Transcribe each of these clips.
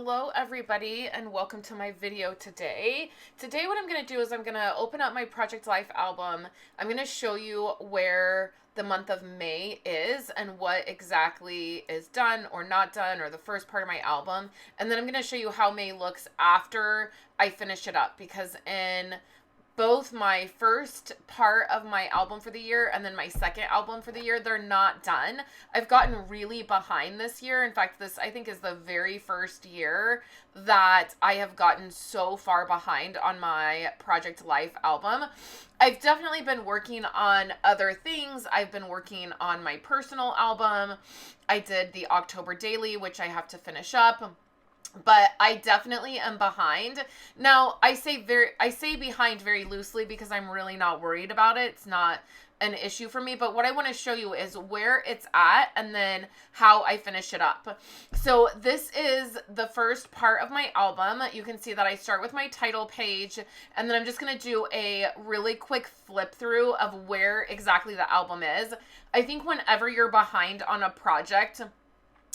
Hello everybody and welcome to my video today. Today what I'm going to do is I'm going to open up my Project Life album. I'm going to show you where the month of May is and what exactly is done or not done, or the first part of my album. And then I'm going to show you how May looks after I finish it up, because in both my first part of my album for the year and then my second album for the year, they're not done. I've gotten really behind this year. In fact, this I think is the very first year that I have gotten so far behind on my Project Life album. I've definitely been working on other things. I've been working on my personal album. I did the October Daily, which I have to finish up. But I definitely am behind. Now, I say behind very loosely because I'm really not worried about it. It's not an issue for me, but what I want to show you is where it's at and then how I finish it up. So this is the first part of my album. You can see that I start with my title page, and then I'm just going to do a really quick flip through of where exactly the album is. I think whenever you're behind on a project,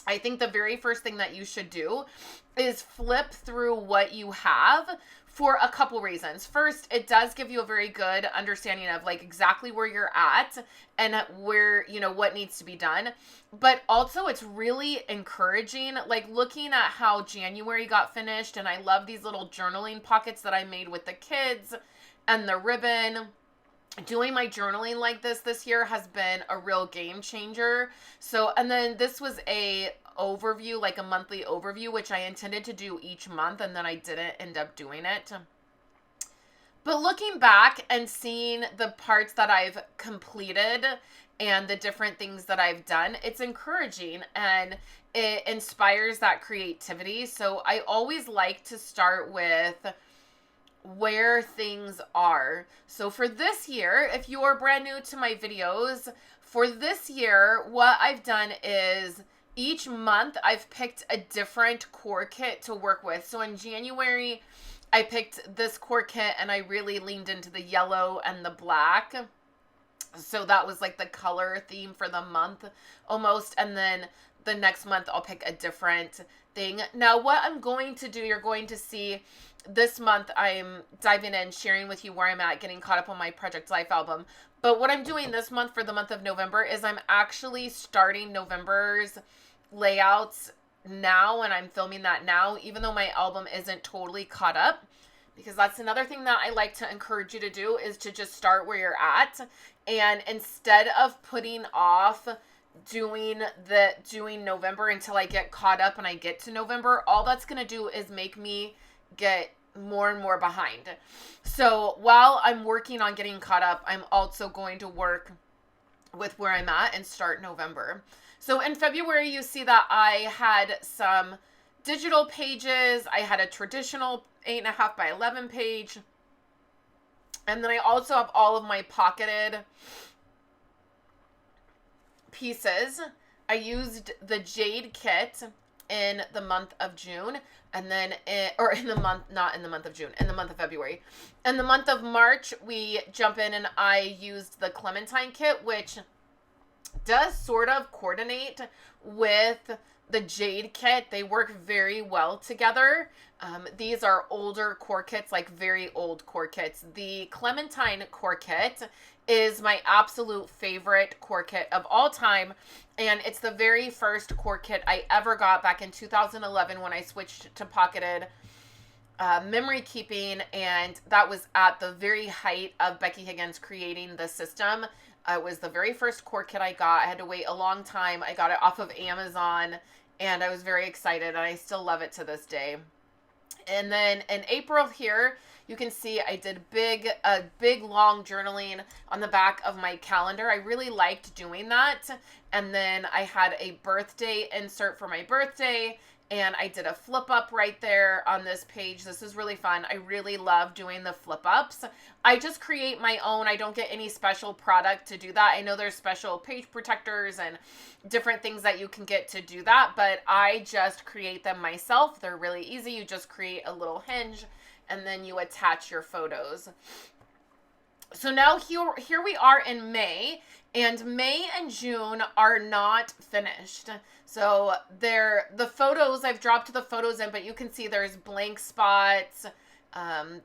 I think the very first thing that you should do is flip through what you have for a couple reasons. First, it does give you a very good understanding of like exactly where you're at and where, you know, what needs to be done. But also it's really encouraging, like looking at how January got finished. And I love these little journaling pockets that I made with the kids and the ribbon. Doing my journaling like this year has been a real game changer. So, and then this was a overview, like a monthly overview, which I intended to do each month, and then I didn't end up doing it. But looking back and seeing the parts that I've completed and the different things that I've done, it's encouraging and it inspires that creativity. So I always like to start with where things are. So for this year, if you are brand new to my videos, for this year, what I've done is each month I've picked a different core kit to work with. So in January, I picked this core kit and I really leaned into the yellow and the black. So that was like the color theme for the month almost. And then the next month I'll pick a different thing. Now what I'm going to do, you're going to see this month I'm diving in, sharing with you where I'm at, getting caught up on my Project Life album. But what I'm doing this month for the month of November is I'm actually starting November's layouts now, and I'm filming that now, even though my album isn't totally caught up, because that's another thing that I like to encourage you to do, is to just start where you're at. And instead of putting off doing November until I get caught up and I get to November, all that's going to do is make me get more and more behind. So while I'm working on getting caught up, I'm also going to work with where I'm at and start November. So in February, you see that I had some digital pages. I had a traditional 8.5 by 11 page. And then I also have all of my pocketed pieces. I used the Jade kit in the month of June, and then in the month of February. In the month of March, we jump in and I used the Clementine kit, which does sort of coordinate with the Jade kit. They work very well together. These are older core kits, like very old core kits. The Clementine core kit is my absolute favorite core kit of all time. And it's the very first core kit I ever got back in 2011 when I switched to pocketed memory keeping. And that was at the very height of Becky Higgins creating the system. It was the very first core kit I got. I had to wait a long time. I got it off of Amazon and I was very excited, and I still love it to this day. And then in April here, you can see I did a big long journaling on the back of my calendar. I really liked doing that. And then I had a birthday insert for my birthday, and I did a flip up right there on this page. This is really fun. I really love doing the flip ups. I just create my own. I don't get any special product to do that. I know there's special page protectors and different things that you can get to do that, but I just create them myself. They're really easy. You just create a little hinge and then you attach your photos. So now here we are in May, and May and June are not finished. So the photos, I've dropped the photos in, but you can see there's blank spots.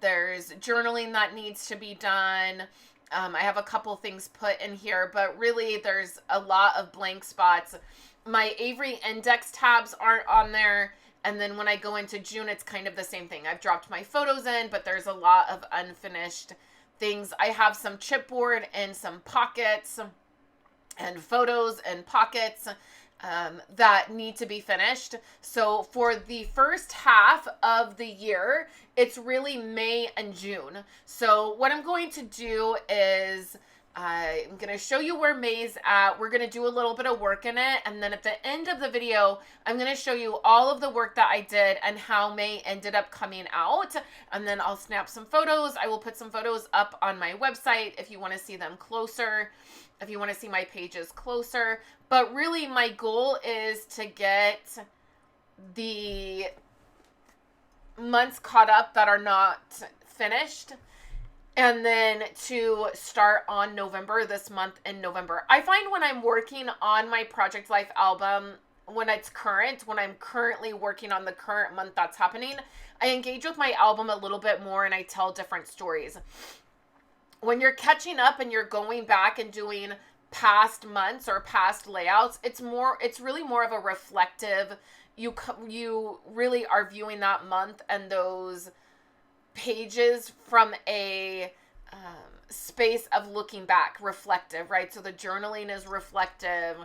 There's journaling that needs to be done. I have a couple things put in here, but really there's a lot of blank spots. My Avery index tabs aren't on there. And then when I go into June, it's kind of the same thing. I've dropped my photos in, but there's a lot of unfinished things. I have some chipboard and some pockets and photos and pockets that need to be finished. So for the first half of the year, it's really May and June. So what I'm going to do is I'm going to show you where May's at. We're going to do a little bit of work in it. And then at the end of the video, I'm going to show you all of the work that I did and how May ended up coming out. And then I'll snap some photos. I will put some photos up on my website if you want to see them closer, if you want to see my pages closer. But really my goal is to get the months caught up that are not finished, and then to start on November, this month in November. I find when I'm working on my Project Life album, when it's current, when I'm currently working on the current month that's happening, I engage with my album a little bit more and I tell different stories. When you're catching up and you're going back and doing past months or past layouts, it's really more of a reflective, you really are viewing that month and those pages from a space of looking back, reflective, right? So the journaling is reflective,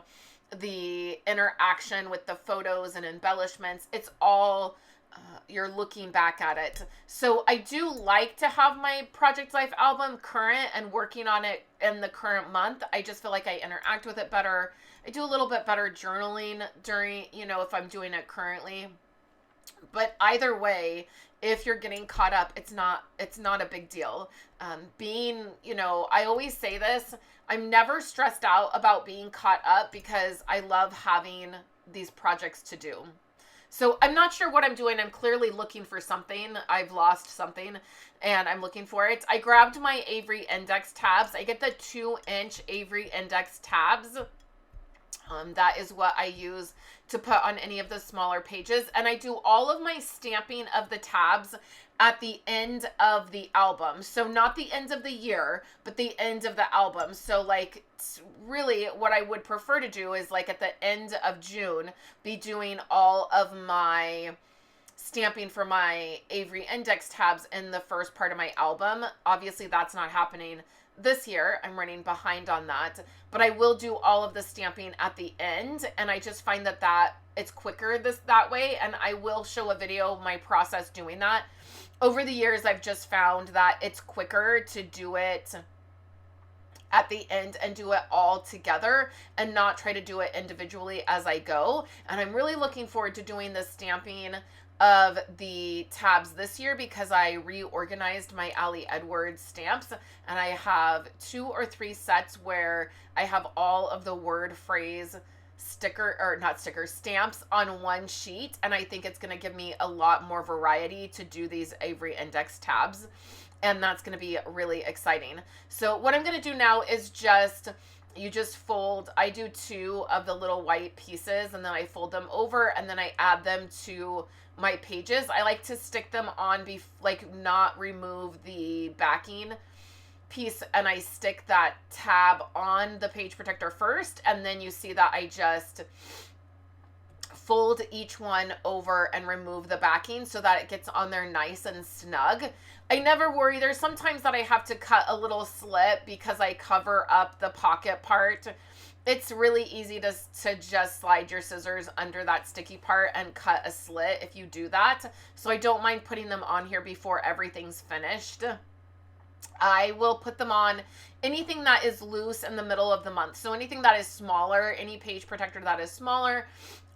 the interaction with the photos and embellishments, it's all you're looking back at it. So I do like to have my Project Life album current and working on it in the current month. I just feel like I interact with it better. I do a little bit better journaling during, if I'm doing it currently. But either way, if you're getting caught up, it's not a big deal. I always say this, I'm never stressed out about being caught up because I love having these projects to do. So I'm not sure what I'm doing. I'm clearly looking for something. I've lost something and I'm looking for it. I grabbed my Avery index tabs. I get the 2-inch Avery index tabs. That is what I use to put on any of the smaller pages. And I do all of my stamping of the tabs at the end of the album. So not the end of the year, but the end of the album. So like really what I would prefer to do is like at the end of June, be doing all of my stamping for my Avery index tabs in the first part of my album. Obviously that's not happening this year. I'm running behind on that, but I will do all of the stamping at the end. And I just find that it's quicker that way. And I will show a video of my process doing that. Over the years, I've just found that it's quicker to do it at the end and do it all together and not try to do it individually as I go. And I'm really looking forward to doing the stamping of the tabs this year because I reorganized my Ali Edwards stamps and I have 2 or 3 sets where I have all of the word phrase stamps on one sheet, and I think it's going to give me a lot more variety to do these Avery index tabs, and that's going to be really exciting. So what I'm going to do now is you just fold, I do 2 of the little white pieces and then I fold them over and then I add them to my pages. I like to stick them on, not remove the backing piece, and I stick that tab on the page protector first, and then you see that I just fold each one over and remove the backing so that it gets on there nice and snug. I never worry. There's sometimes that I have to cut a little slit because I cover up the pocket part. It's really easy to just slide your scissors under that sticky part and cut a slit if you do that. So I don't mind putting them on here before everything's finished. I will put them on anything that is loose in the middle of the month. So anything that is smaller, any page protector that is smaller,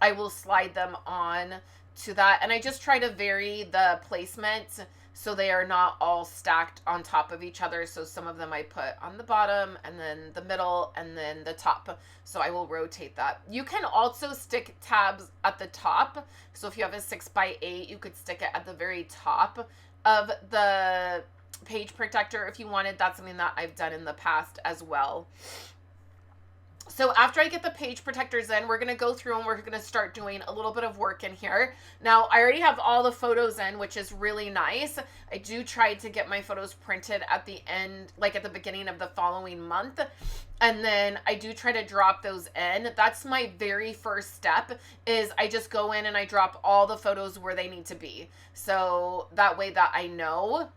I will slide them on to that. And I just try to vary the placement so they are not all stacked on top of each other. So some of them I put on the bottom and then the middle and then the top. So I will rotate that. You can also stick tabs at the top. So if you have a 6x8, you could stick it at the very top of the page protector if you wanted. That's something that I've done in the past as well. So after I get the page protectors in, we're going to go through and we're going to start doing a little bit of work in here. Now, I already have all the photos in, which is really nice. I do try to get my photos printed at the end, like at the beginning of the following month. And then I do try to drop those in. That's my very first step, is I just go in and I drop all the photos where they need to be. So that way that I know.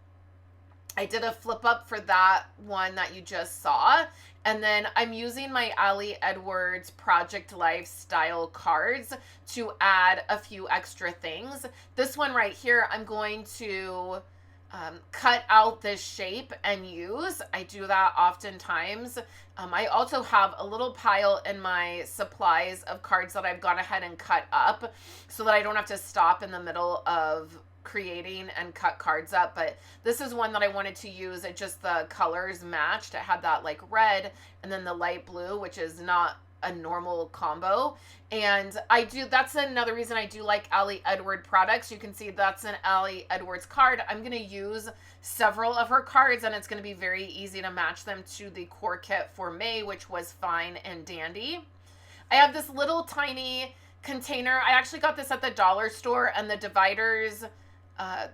I did a flip up for that one that you just saw. And then I'm using my Ali Edwards Project Lifestyle cards to add a few extra things. This one right here, I'm going to cut out this shape and use. I do that oftentimes. I also have a little pile in my supplies of cards that I've gone ahead and cut up so that I don't have to stop in the middle of creating and cut cards up. But this is one that I wanted to use. It just, the colors matched. It had that like red and then the light blue, which is not a normal combo. And that's another reason I do like Ali Edwards products. You can see that's an Ali Edwards card. I'm going to use several of her cards, and it's going to be very easy to match them to the core kit for May, which was fine and dandy. I have this little tiny container. I actually got this at the dollar store, and the dividers,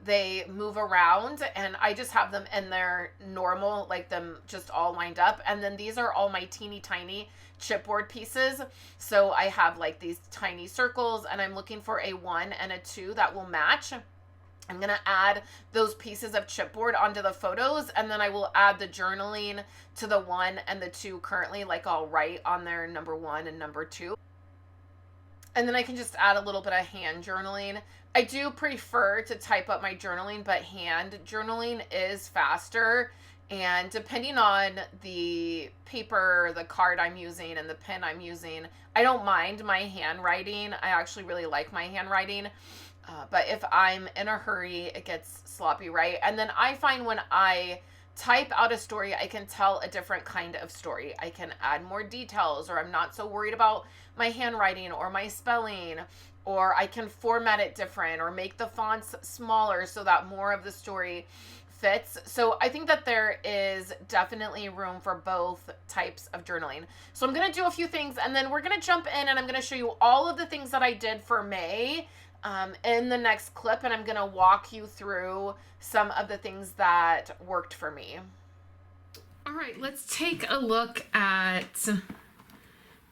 they move around, and I just have them in there normal, like them just all lined up. And then these are all my teeny tiny chipboard pieces. So I have like these tiny circles, and I'm looking for a 1 and a 2 that will match. I'm going to add those pieces of chipboard onto the photos, and then I will add the journaling to the 1 and the 2 currently, like I'll write on there number 1 and number 2. And then I can just add a little bit of hand journaling. I do prefer to type up my journaling, but hand journaling is faster. And depending on the paper, the card I'm using, and the pen I'm using, I don't mind my handwriting. I actually really like my handwriting. But if I'm in a hurry, it gets sloppy, right? And then I find when I type out a story, I can tell a different kind of story. I can add more details, or I'm not so worried about my handwriting or my spelling, or I can format it different or make the fonts smaller so that more of the story fits. So I think that there is definitely room for both types of journaling. So I'm going to do a few things, and then we're going to jump in, and I'm going to show you all of the things that I did for May in the next clip, and I'm going to walk you through some of the things that worked for me. All right, let's take a look at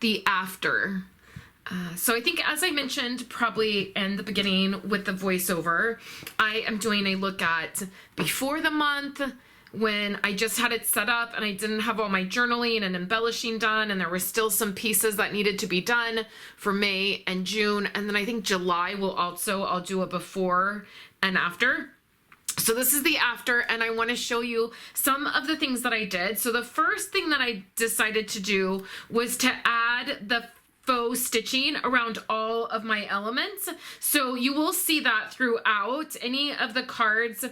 the after. So I think, as I mentioned probably in the beginning with the voiceover, I am doing a look at before the month, when I just had it set up and I didn't have all my journaling and embellishing done, and there were still some pieces that needed to be done for May and June. And then I think July I'll do a before and after. So this is the after, and I want to show you some of the things that I did. So the first thing that I decided to do was to add the faux stitching around all of my elements. So you will see that throughout any of the cards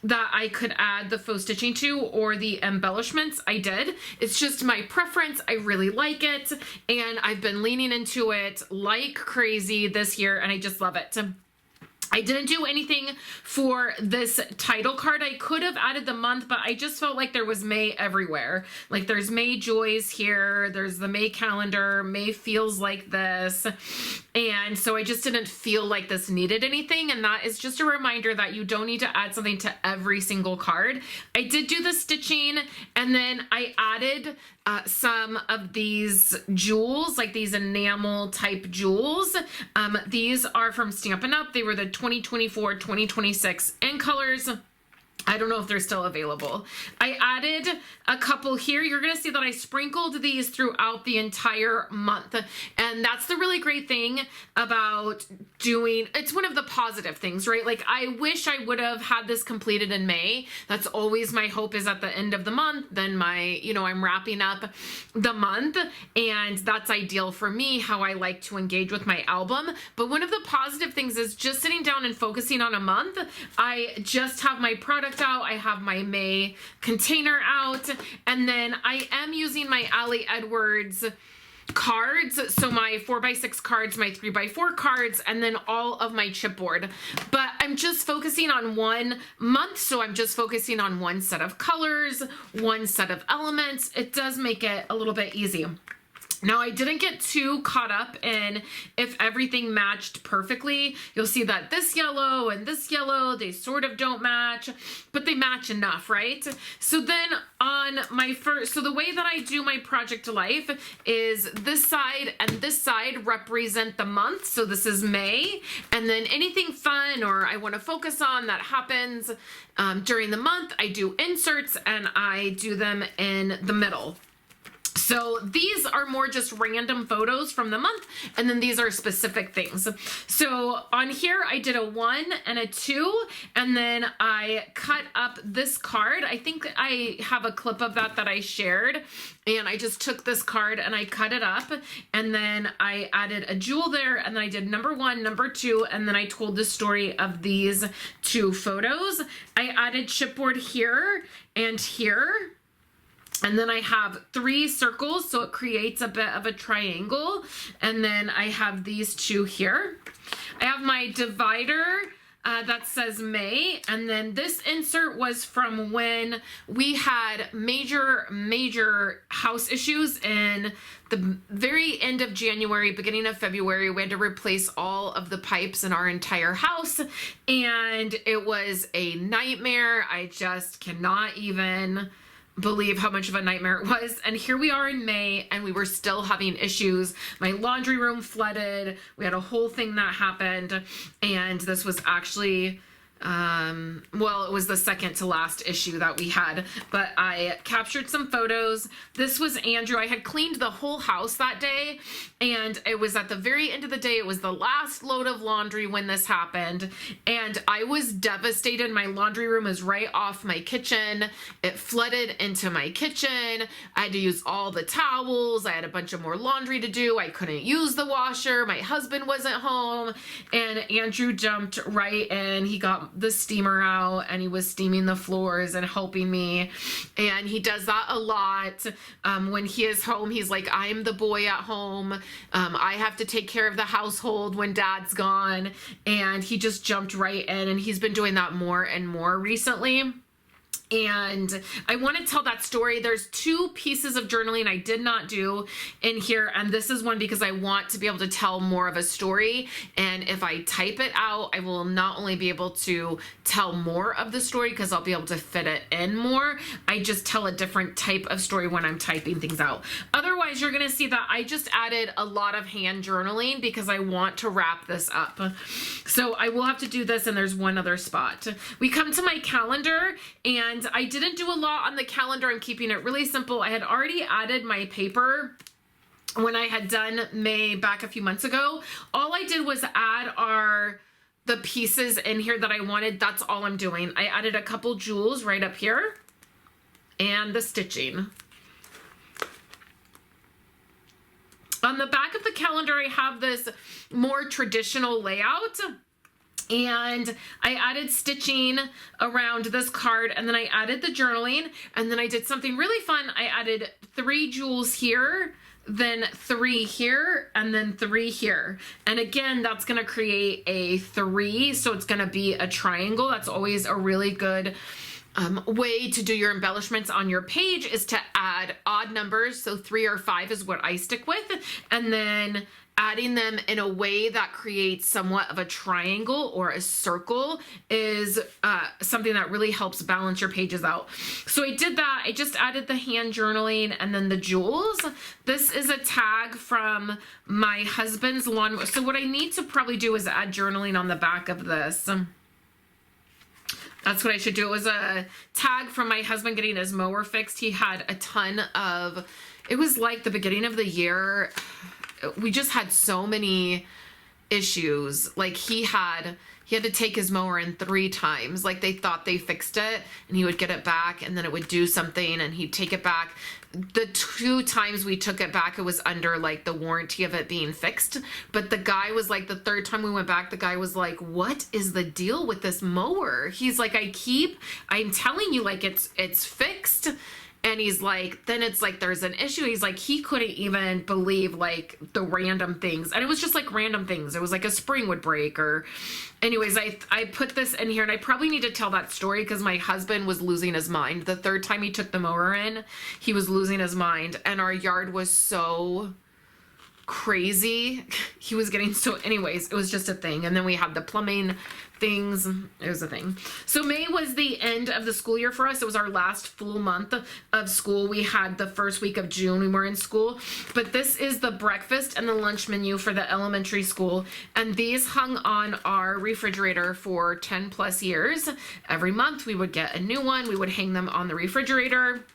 that I could add the faux stitching to, or the embellishments, I did. It's just my preference. I really like it, and I've been leaning into it like crazy this year, and I just love it. I didn't do anything for this title card. I could have added the month, but I just felt like there was May everywhere. Like there's May Joys here, there's the May calendar, May feels like this. And so I just didn't feel like this needed anything. And that is just a reminder that you don't need to add something to every single card. I did do the stitching, and then I added some of these jewels, like these enamel type jewels. These are from Stampin' Up. They were the 2024-2026 in colors. I don't know if they're still available. I added a couple here. You're going to see that I sprinkled these throughout the entire month. And that's the really great thing about doing, it's one of the positive things, right? Like I wish I would have had this completed in May. That's always my hope, is at the end of the month, then I'm wrapping up the month, and that's ideal for me, how I like to engage with my album. But one of the positive things is just sitting down and focusing on a month. I just have my product out, I have my May container out, and then I am using my Ali Edwards cards, so my 4x6 cards, my 3x4 cards, and then all of my chipboard. But I'm just focusing on one month, so I'm just focusing on one set of colors, one set of elements. It does make it a little bit easy. Now, I didn't get too caught up in if everything matched perfectly. You'll see that this yellow and this yellow, they sort of don't match, but they match enough, right? So then on my first, so the way that I do my project life is this side and this side represent the month. So this is May, and then anything fun or I want to focus on that happens during the month, I do inserts and I do them in the middle. So these are more just random photos from the month, and then these are specific things. So on here, I did a 1 and a 2, and then I cut up this card. I think I have a clip of that I shared, and I just took this card and I cut it up, and then I added a jewel there, and then I did number 1, number 2, and then I told the story of these 2 photos. I added chipboard here and here. And then I have 3 circles, so it creates a bit of a triangle. And then I have these 2 here. I have my divider that says May. And then this insert was from when we had major house issues in the very end of January, beginning of February. We had to replace all of the pipes in our entire house. And it was a nightmare. I just cannot even believe how much of a nightmare it was. And here we are in May, and we were still having issues. My laundry room flooded. We had a whole thing that happened, and this was actually well, it was the second to last issue that we had, but I captured some photos. This was Andrew. I had cleaned the whole house that day, and it was at the very end of the day. It was the last load of laundry when this happened, and I was devastated. My laundry room is right off my kitchen. It flooded into my kitchen. I had to use all the towels. I had a bunch of more laundry to do. I couldn't use the washer. My husband wasn't home, and Andrew jumped right in. He got the steamer out, and he was steaming the floors and helping me, and he does that a lot. When he is home, he's like, I'm the boy at home. I have to take care of the household when dad's gone, and he just jumped right in, and he's been doing that more and more recently. And I want to tell that story. There's 2 pieces of journaling I did not do in here, and this is one because I want to be able to tell more of a story. And if I type it out, I will not only be able to tell more of the story because I'll be able to fit it in more. I just tell a different type of story when I'm typing things out. Otherwise, you're going to see that I just added a lot of hand journaling because I want to wrap this up. So I will have to do this, and there's one other spot. We come to my calendar, and I didn't do a lot on the calendar. I'm keeping it really simple. I had already added my paper when I had done May back a few months ago. All I did was add the pieces in here that I wanted. That's all I'm doing. I added a couple jewels right up here and the stitching. On the back of the calendar, I have this more traditional layout. And I added stitching around this card, and then I added the journaling, and then I did something really fun. I added 3 jewels here, then 3 here, and then 3 here. And again, that's going to create a 3, so it's going to be a triangle. That's always a really good way to do your embellishments on your page, is to add odd numbers. So 3 or 5 is what I stick with, and then adding them in a way that creates somewhat of a triangle or a circle is something that really helps balance your pages out. So I did that. I just added the hand journaling and then the jewels. This is a tag from my husband's lawn. So what I need to probably do is add journaling on the back of this. That's what I should do. It was a tag from my husband getting his mower fixed. He had a ton of, it was like the beginning of the year. We just had so many issues. Like he had to take his mower in 3 times. Like they thought they fixed it, and he would get it back, and then it would do something, and he'd take it back. The 2 times we took it back, it was under like the warranty of it being fixed. But the guy was like, the 3rd time we went back, the guy was like, what is the deal with this mower? He's like, I'm telling you, like it's fixed. And he's like, then it's like, there's an issue. He's like, he couldn't even believe like the random things. And it was just like random things. It was like a spring would break or anyways, I put this in here and I probably need to tell that story because my husband was losing his mind. The third time he took the mower in, he was losing his mind and our yard was so crazy. He was getting so, anyways, it was just a thing. And then we had the plumbing things. It was a thing. So May was the end of the school year for us. It was our last full month of school. We had the first week of June we were in school, but this is the breakfast and the lunch menu for the elementary school. And these hung on our refrigerator for 10 plus years. Every month we would get a new one. We would hang them on the refrigerator.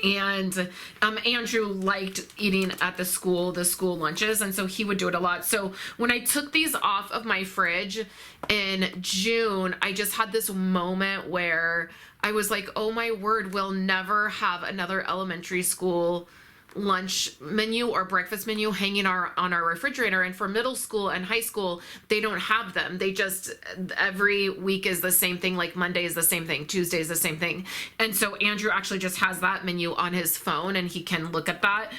And Andrew liked eating at the school lunches, and so he would do it a lot. So when I took these off of my fridge in June, I just had this moment where I was like, oh my word, we'll never have another elementary school lunch menu or breakfast menu hanging on our refrigerator. And for middle school and high school, they don't have them. They just, every week is the same thing. Like Monday is the same thing, Tuesday is the same thing. And so Andrew actually just has that menu on his phone and he can look at that.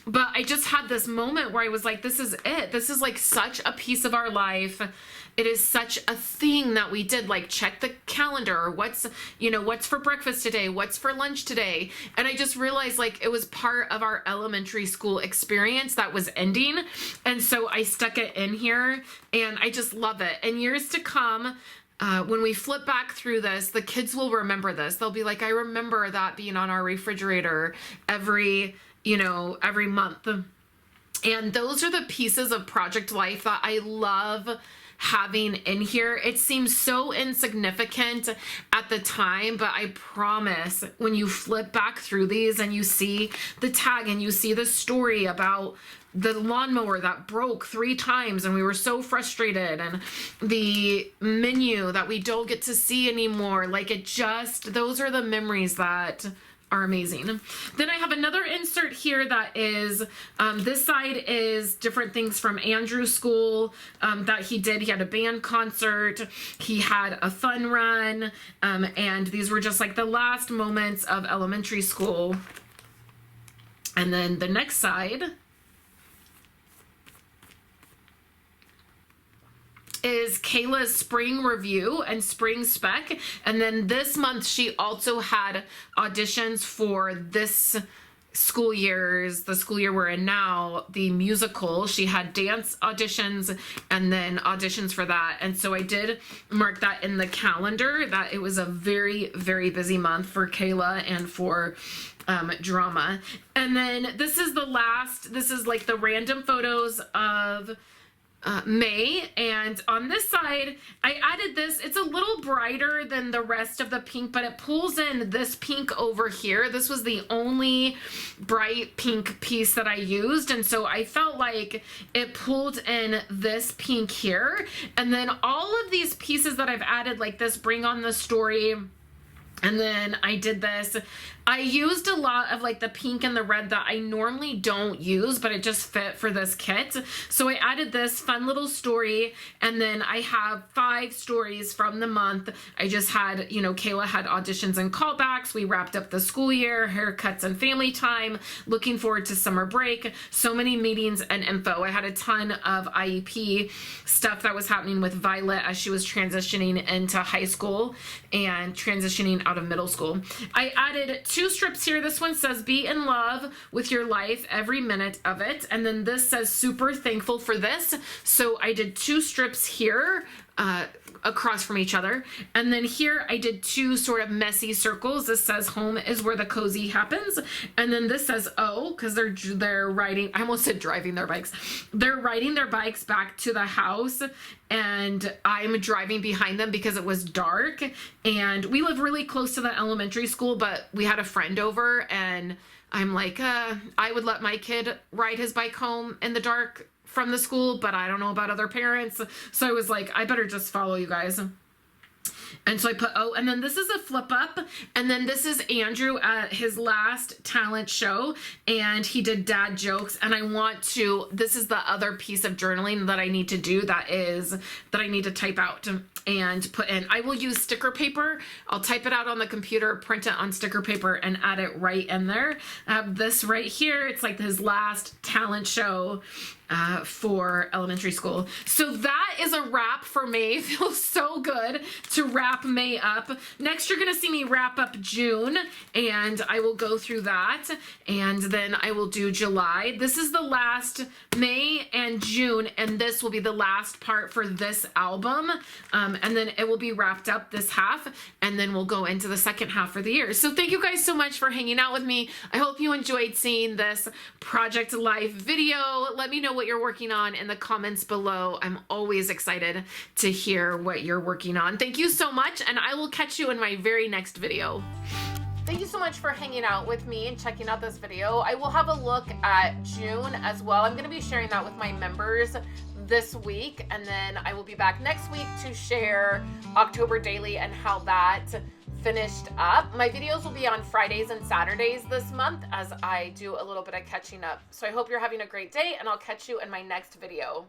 But I just had this moment where I was like, this is it. This is like such a piece of our life. It is such a thing that we did, like check the calendar, what's for breakfast today, what's for lunch today. And I just realized like it was part of our elementary school experience that was ending. And so I stuck it in here and I just love it. And years to come, when we flip back through this, the kids will remember this. They'll be like, I remember that being on our refrigerator every month. And those are the pieces of project life that I love having in here. It seems so insignificant at the time, but I promise when you flip back through these and you see the tag and you see the story about the lawnmower that broke 3 times and we were so frustrated and the menu that we don't get to see anymore, like those are the memories that are amazing. Then I have another insert here that is, this side is different things from Andrew's school that he did. He had a band concert, he had a fun run, and these were just like the last moments of elementary school. And then the next side is Kayla's spring review and spring spec. And then this month she also had auditions for this school year's, the school year we're in now, the musical. She had dance auditions and then auditions for that. And so I did mark that in the calendar that it was a very, very busy month for Kayla and for drama. And then this is like the random photos of May, and on this side I added this. It's a little brighter than the rest of the pink, but it pulls in this pink over here. This was the only bright pink piece that I used, and so I felt like it pulled in this pink here. And then all of these pieces that I've added, like this bring on the story, and then I did this. I used a lot of like the pink and the red that I normally don't use, but it just fit for this kit. So I added this fun little story, and then I have 5 stories from the month. I just had, Kayla had auditions and callbacks. We wrapped up the school year, haircuts and family time, looking forward to summer break, so many meetings and info. I had a ton of IEP stuff that was happening with Violet as she was transitioning into high school and transitioning out of middle school. I added 2 strips here. This one says be in love with your life every minute of it, and then this says super thankful for this. So I did 2 strips here across from each other, and then here I did 2 sort of messy circles. This says home is where the cozy happens, and then this says oh, because they're riding, I almost said driving their bikes, they're riding their bikes back to the house, and I'm driving behind them because it was dark. And we live really close to the elementary school, but we had a friend over, and I'm like, I would let my kid ride his bike home in the dark from the school, but I don't know about other parents. So I was like, I better just follow you guys. And so I put, oh, and then this is a flip up. And then this is Andrew at his last talent show, and he did dad jokes. And this is the other piece of journaling that I need to do, that I need to type out. and put in. I will use sticker paper. I'll type it out on the computer, print it on sticker paper, and add it right in there. I have this right here. It's like his last talent show for elementary school. So that is a wrap for May. Feels so good to wrap May up. Next, you're gonna see me wrap up June, and I will go through that, and then I will do July. This is the last May and June, and this will be the last part for this album, and then it will be wrapped up this half, and then we'll go into the second half for the year. So thank you guys so much for hanging out with me. I hope you enjoyed seeing this Project Life video. Let me know what you're working on in the comments below. I'm always excited to hear what you're working on. Thank you so much, and I will catch you in my very next video. Thank you so much for hanging out with me and checking out this video. I will have a look at June as well. I'm going to be sharing that with my members this week, and then I will be back next week to share October daily and how that finished up. My videos will be on Fridays and Saturdays this month as I do a little bit of catching up. So I hope you're having a great day, and I'll catch you in my next video.